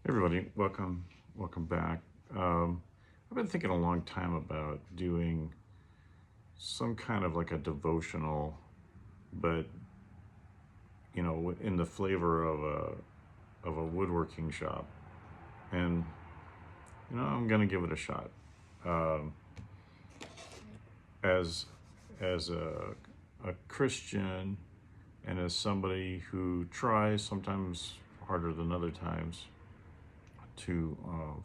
Everybody, welcome back. I've been thinking a long time about doing some kind of like a devotional, but in the flavor of a woodworking shop, and I'm gonna give it a shot. Um, as as a Christian and as somebody who tries sometimes harder than other times to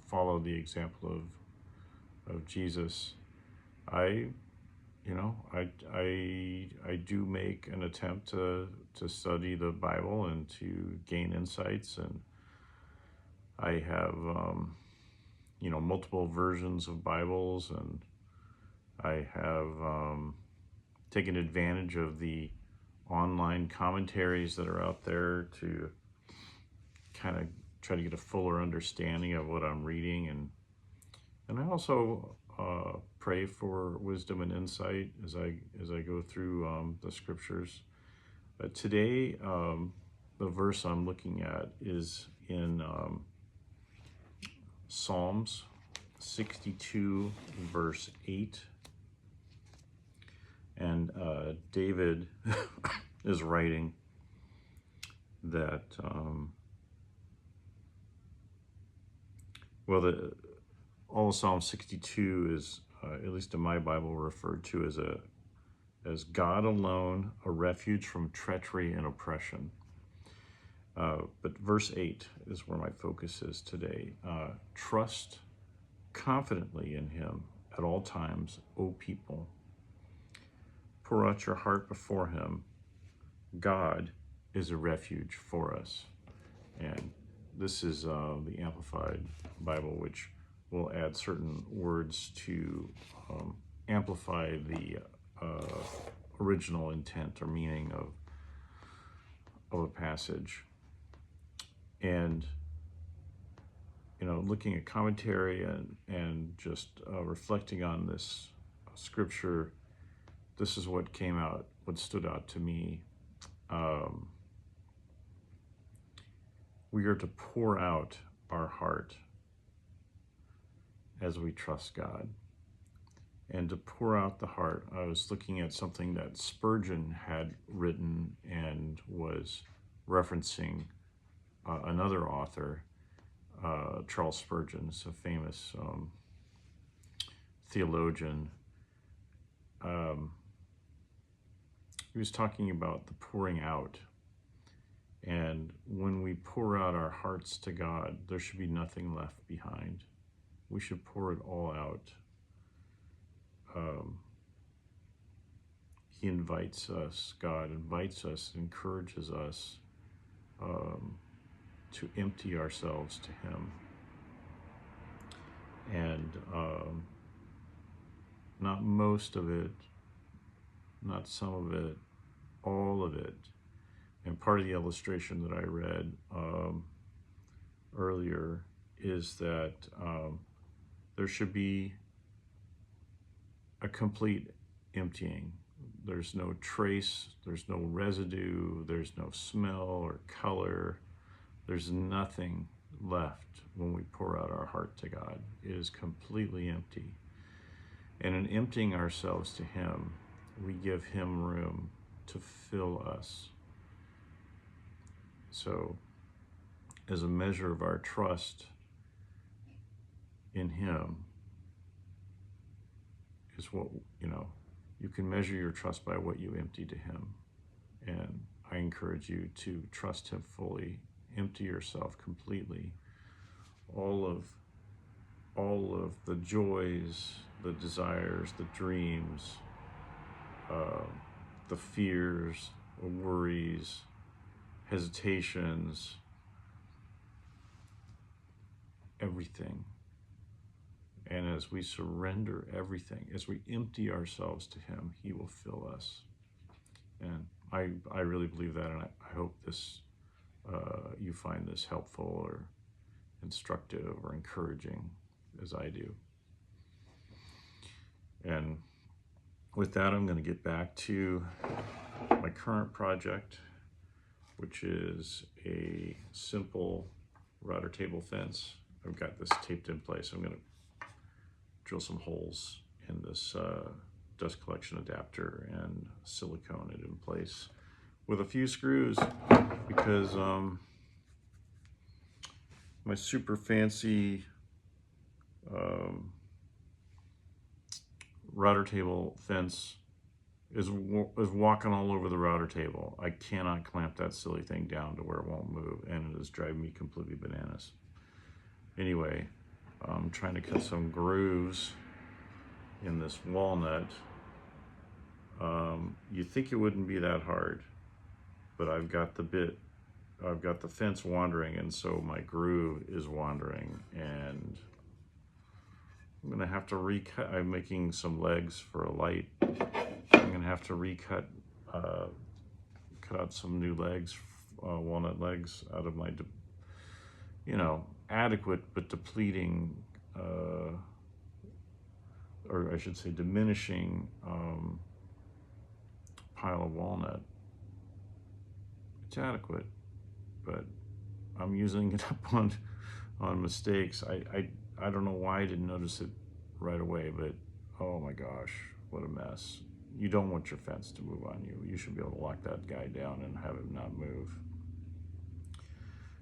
follow the example of Jesus, I I do make an attempt to study the Bible and to gain insights, and I have multiple versions of Bibles, and I have taken advantage of the online commentaries that are out there to kind of try to get a fuller understanding of what I'm reading, and I also pray for wisdom and insight as I go through the scriptures. But today, the verse I'm looking at is in Psalms 62, verse 8. And David is writing that, all of Psalm 62 is, at least in my Bible, referred to as God alone, a refuge from treachery and oppression. But verse 8 is where my focus is today. Trust confidently in him at all times, O people. Pour out your heart before him. God is a refuge for us. And this is the Amplified Bible, which will add certain words to amplify the original intent or meaning of a passage. And looking at commentary and just reflecting on this scripture, this is what stood out to me. We are to pour out our heart as we trust God. And to pour out the heart, I was looking at something that Spurgeon had written and was referencing another author, Charles Spurgeon, is a famous theologian. He was talking about the pouring out. And when we pour out our hearts to God, there should be nothing left behind. We should pour it all out. He invites us, God invites us, encourages us to empty ourselves to him. And not most of it, not some of it, all of it. And part of the illustration that I read earlier is that there should be a complete emptying. There's no trace, there's no residue, there's no smell or color. There's nothing left when we pour out our heart to God. It is completely empty. And in emptying ourselves to him, we give him room to fill us. So, as a measure of our trust in him, is what, you can measure your trust by what you empty to him. And I encourage you to trust him fully, empty yourself completely. All of the joys, the desires, the dreams, the fears, the worries, hesitations, everything. And as we surrender everything, as we empty ourselves to him, he will fill us. And I really believe that, and I hope this you find this helpful or instructive or encouraging as I do. And with that, I'm going to get back to my current project, which is a simple router table fence. I've got this taped in place. I'm going to drill some holes in this dust collection adapter and silicone it in place with a few screws, because my super fancy router table fence is walking all over the router table. I cannot clamp that silly thing down to where it won't move, and it is driving me completely bananas. Anyway, I'm trying to cut some grooves in this walnut. You'd think it wouldn't be that hard, but I've got the fence wandering, and so my groove is wandering, and I'm gonna have to recut. I'm making some legs for a light. I'm gonna have to recut, cut out some new legs, walnut legs, out of my, adequate but depleting, or I should say diminishing pile of walnut. It's adequate, but I'm using it up on mistakes. I don't know why I didn't notice it right away, but oh my gosh, what a mess. You don't want your fence to move on you. You should be able to lock that guy down and have him not move.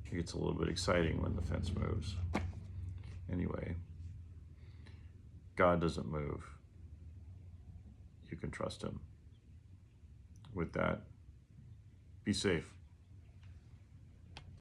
It gets a little bit exciting when the fence moves. Anyway, God doesn't move. You can trust him. With that, be safe.